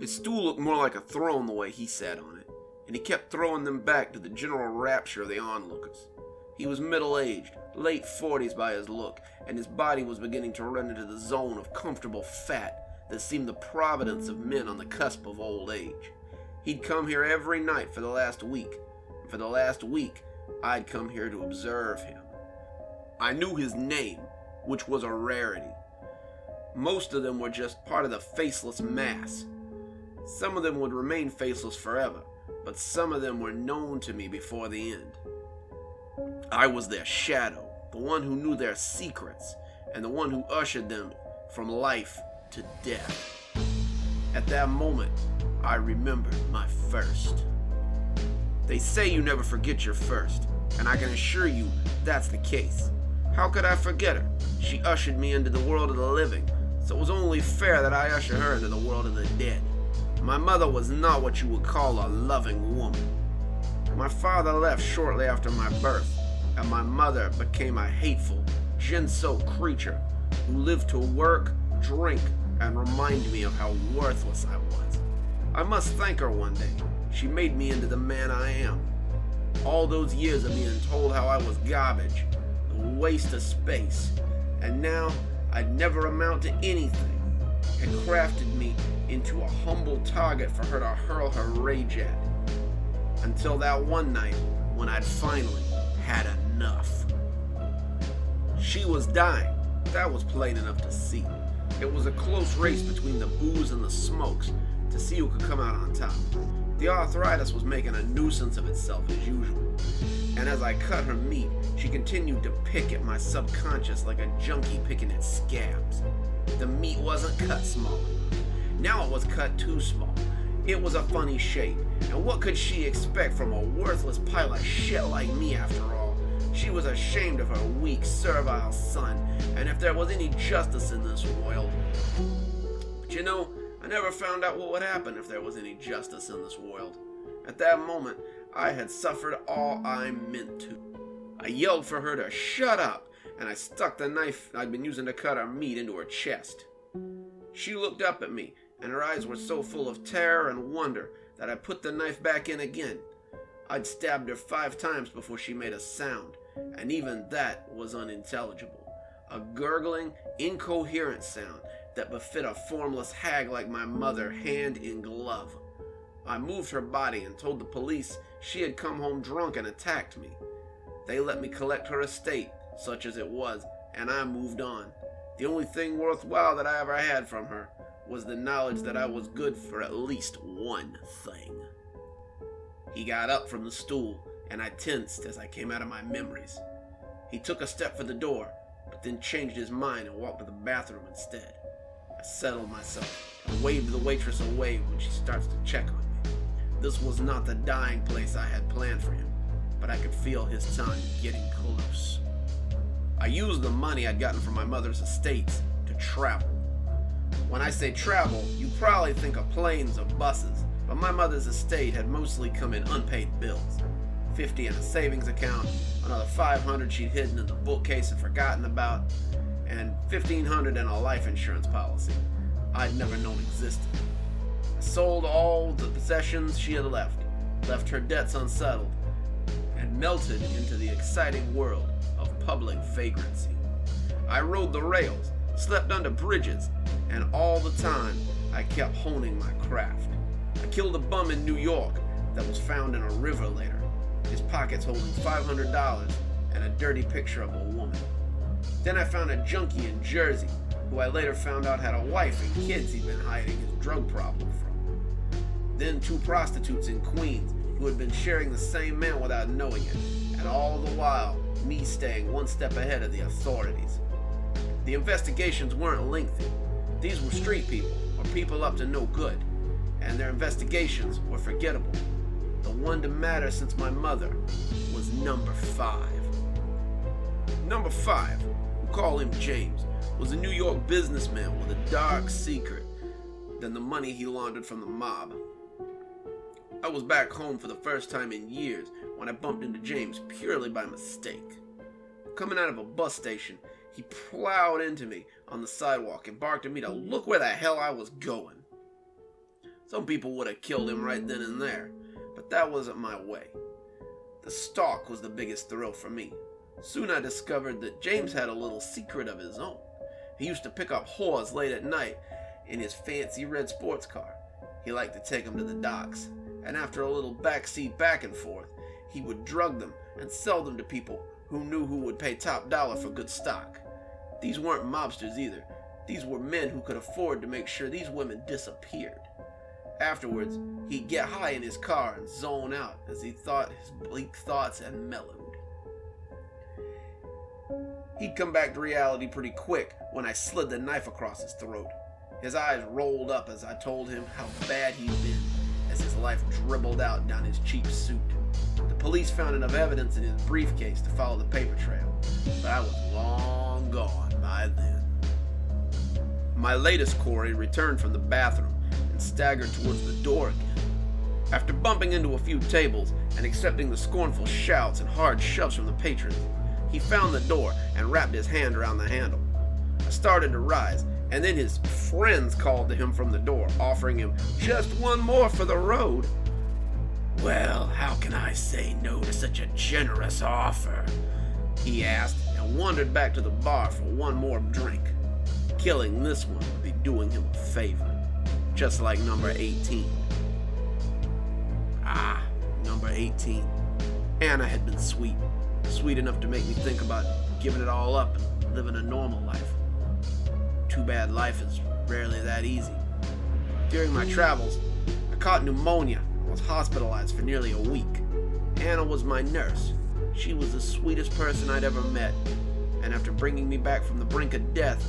His stool looked more like a throne the way he sat on it, and he kept throwing them back to the general rapture of the onlookers. He was middle-aged, late 40s by his look, and his body was beginning to run into the zone of comfortable fat that seemed the providence of men on the cusp of old age. He'd come here every night for the last week, and for the last week, I'd come here to observe him. I knew his name, which was a rarity. Most of them were just part of the faceless mass. Some of them would remain faceless forever, but some of them were known to me before the end. I was their shadow, the one who knew their secrets, and the one who ushered them from life to death. At that moment, I remembered my first. They say you never forget your first, and I can assure you that's the case. How could I forget her? She ushered me into the world of the living, so it was only fair that I usher her into the world of the dead. My mother was not what you would call a loving woman. My father left shortly after my birth, and my mother became a hateful, gin-soaked creature who lived to work, drink, and remind me of how worthless I was. I must thank her one day. She made me into the man I am. All those years of being told how I was garbage, a waste of space, and now I'd never amount to anything, had crafted me into a humble target for her to hurl her rage at. Until that one night when I'd finally had enough. She was dying. That was plain enough to see. It was a close race between the booze and the smokes to see who could come out on top. The arthritis was making a nuisance of itself as usual, and as I cut her meat, she continued to pick at my subconscious like a junkie picking at scabs. The meat wasn't cut small. Now it was cut too small. It was a funny shape, and what could she expect from a worthless pile of shit like me after all? She was ashamed of her weak, servile son, and if there was any justice in this world. But you know, I never found out what would happen if there was any justice in this world. At that moment, I had suffered all I meant to. I yelled for her to shut up, and I stuck the knife I'd been using to cut her meat into her chest. She looked up at me, and her eyes were so full of terror and wonder that I put the knife back in again. I'd stabbed her 5 times before she made a sound, and even that was unintelligible. A gurgling, incoherent sound that befit a formless hag like my mother hand in glove. I moved her body and told the police she had come home drunk and attacked me. They let me collect her estate, such as it was, and I moved on. The only thing worthwhile that I ever had from her was the knowledge that I was good for at least one thing. He got up from the stool, and I tensed as I came out of my memories. He took a step for the door, but then changed his mind and walked to the bathroom instead. I settled myself and waved the waitress away when she starts to check on me. This was not the dying place I had planned for him, but I could feel his time getting close. I used the money I'd gotten from my mother's estates to travel. When I say travel, you probably think of planes or buses, but my mother's estate had mostly come in unpaid bills. $50 in a savings account, another $500 she'd hidden in the bookcase and forgotten about, and $1,500 in a life insurance policy I'd never known existed. I sold all the possessions she had left her debts unsettled, and melted into the exciting world of public vagrancy. I rode the rails, slept under bridges, and all the time I kept honing my craft. I killed a bum in New York that was found in a river later, his pockets holding $500 and a dirty picture of a woman. Then I found a junkie in Jersey, who I later found out had a wife and kids he'd been hiding his drug problem from. Then 2 prostitutes in Queens who had been sharing the same man without knowing it, and all the while, me staying one step ahead of the authorities. The investigations weren't lengthy. These were street people, or people up to no good, and their investigations were forgettable. The one to matter since my mother was number 5. Number 5, we'll call him James, was a New York businessman with a dark secret than the money he laundered from the mob. I was back home for the first time in years when I bumped into James purely by mistake. Coming out of a bus station, he plowed into me on the sidewalk and barked at me to look where the hell I was going. Some people would have killed him right then and there, but that wasn't my way. The stalk was the biggest thrill for me. Soon I discovered that James had a little secret of his own. He used to pick up whores late at night in his fancy red sports car. He liked to take them to the docks, and after a little backseat back and forth, he would drug them and sell them to people who knew who would pay top dollar for good stock. These weren't mobsters either. These were men who could afford to make sure these women disappeared. Afterwards, he'd get high in his car and zone out as he thought his bleak thoughts had mellowed. He'd come back to reality pretty quick when I slid the knife across his throat. His eyes rolled up as I told him how bad he'd been as his life dribbled out down his cheap suit. The police found enough evidence in his briefcase to follow the paper trail, but I was long gone by then. My latest quarry returned from the bathroom and staggered towards the door again. After bumping into a few tables and accepting the scornful shouts and hard shoves from the patrons, he found the door and wrapped his hand around the handle. I started to rise, and then his friends called to him from the door, offering him just one more for the road. "Well, how can I say no to such a generous offer?" he asked, and wandered back to the bar for one more drink. Killing this one would be doing him a favor, just like number 18. Number 18. Anna had been sweet enough to make me think about giving it all up and living a normal life. Too bad life is rarely that easy. During my travels, I caught pneumonia and was hospitalized for nearly a week. Anna was my nurse. She was the sweetest person I'd ever met, and after bringing me back from the brink of death,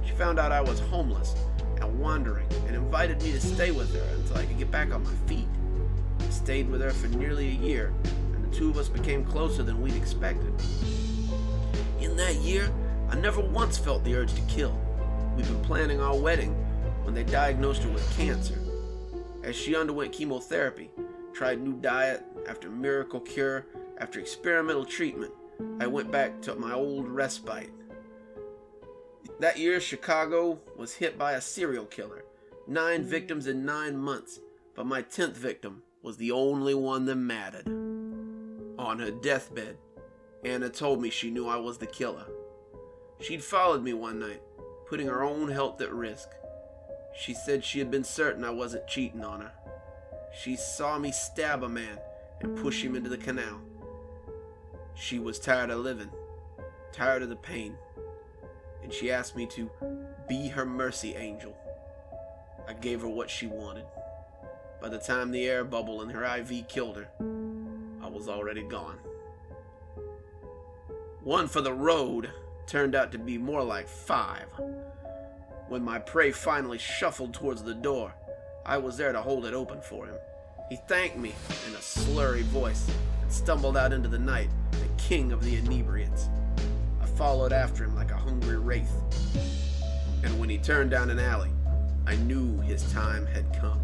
she found out I was homeless and wandering and invited me to stay with her until I could get back on my feet. I stayed with her for nearly a year, and the two of us became closer than we'd expected. In that year, I never once felt the urge to kill. We'd been planning our wedding when they diagnosed her with cancer. As she underwent chemotherapy, tried new diet after miracle cure, after experimental treatment, I went back to my old respite. That year, Chicago was hit by a serial killer. 9 victims in 9 months, but my 10th victim was the only one that mattered. On her deathbed, Anna told me she knew I was the killer. She'd followed me one night, putting her own health at risk. She said she had been certain I wasn't cheating on her. She saw me stab a man and push him into the canal. She was tired of living, tired of the pain, and she asked me to be her mercy angel. I gave her what she wanted. By the time the air bubble in her IV killed her, I was already gone. One for the road turned out to be more like 5. When my prey finally shuffled towards the door, I was there to hold it open for him. He thanked me in a slurry voice and stumbled out into the night, the king of the inebriates. I followed after him like a hungry wraith, and when he turned down an alley, I knew his time had come.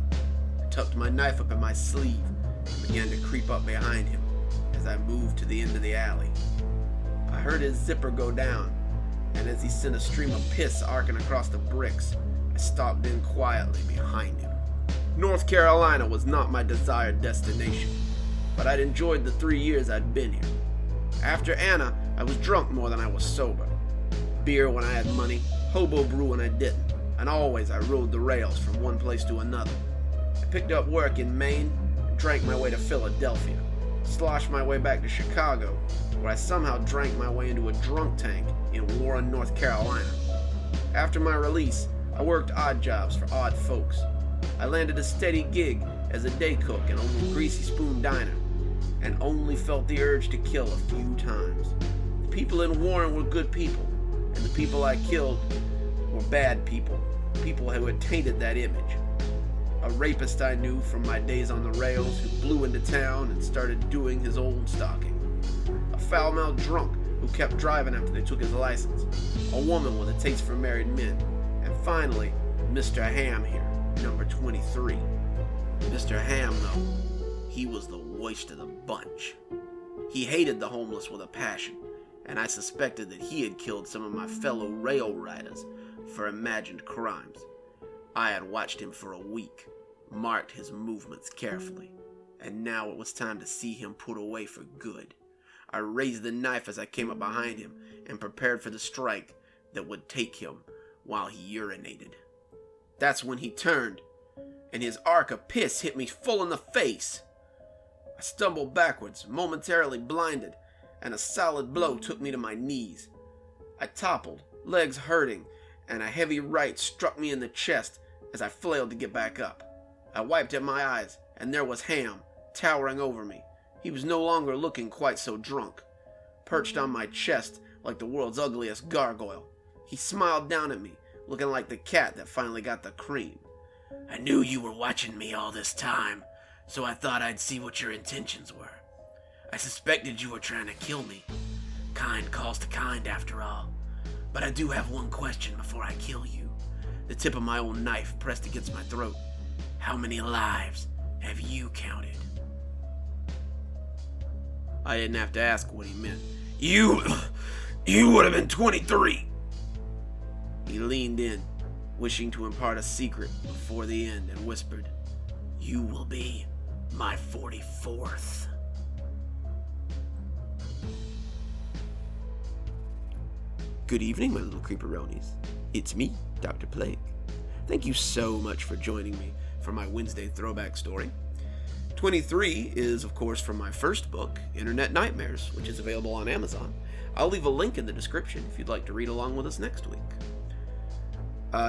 I tucked my knife up in my sleeve and began to creep up behind him as I moved to the end of the alley. I heard his zipper go down, and as he sent a stream of piss arcing across the bricks, I stalked in quietly behind him. North Carolina was not my desired destination, but I'd enjoyed the 3 years I'd been here. After Anna, I was drunk more than I was sober. Beer when I had money, hobo brew when I didn't, and always I rode the rails from one place to another. I picked up work in Maine and drank my way to Philadelphia, sloshed my way back to Chicago, where I somehow drank my way into a drunk tank in Warren, North Carolina. After my release, I worked odd jobs for odd folks. I landed a steady gig as a day cook in a little greasy spoon diner, and only felt the urge to kill a few times. The people in Warren were good people, and the people I killed were bad people, people who had tainted that image. A rapist I knew from my days on the rails who blew into town and started doing his old stalking. A foul-mouthed drunk who kept driving after they took his license. A woman with a taste for married men. And finally, Mr. Ham here, number 23. Mr. Ham, though, he was the worst of the bunch. He hated the homeless with a passion, and I suspected that he had killed some of my fellow rail riders for imagined crimes. I had watched him for a week, marked his movements carefully, and now it was time to see him put away for good. I raised the knife as I came up behind him and prepared for the strike that would take him while he urinated. That's when he turned, and his arc of piss hit me full in the face. I stumbled backwards, momentarily blinded, and a solid blow took me to my knees. I toppled, legs hurting, and a heavy right struck me in the chest as I flailed to get back up. I wiped at my eyes, and there was Ham, towering over me. He was no longer looking quite so drunk, perched on my chest like the world's ugliest gargoyle. He smiled down at me, looking like the cat that finally got the cream. I knew you were watching me all this time, so I thought I'd see what your intentions were. I suspected you were trying to kill me. Kind calls to kind, after all. But I do have one question before I kill you. The tip of my own knife pressed against my throat. How many lives have you counted? I didn't have to ask what he meant. You would have been 23. He leaned in, wishing to impart a secret before the end, and whispered, You will be my 44th. Good evening, my little creeperonis. It's me, Dr. Plague. Thank you so much for joining me for my Wednesday throwback story. 23 is, of course, from my first book, Internet Nightmares, which is available on Amazon. I'll leave a link in the description if you'd like to read along with us next week.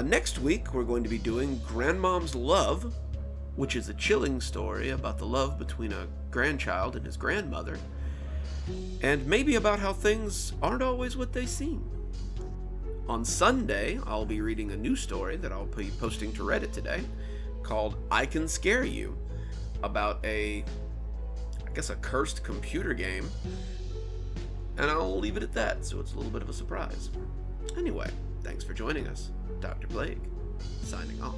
Next week, we're going to be doing Grandmom's Love, which is a chilling story about the love between a grandchild and his grandmother, and maybe about how things aren't always what they seem. On Sunday, I'll be reading a new story that I'll be posting to Reddit today called I Can Scare You, about a cursed computer game, and I'll leave it at that, so it's a little bit of a surprise. Anyway, thanks for joining us. Dr. Plague, signing off.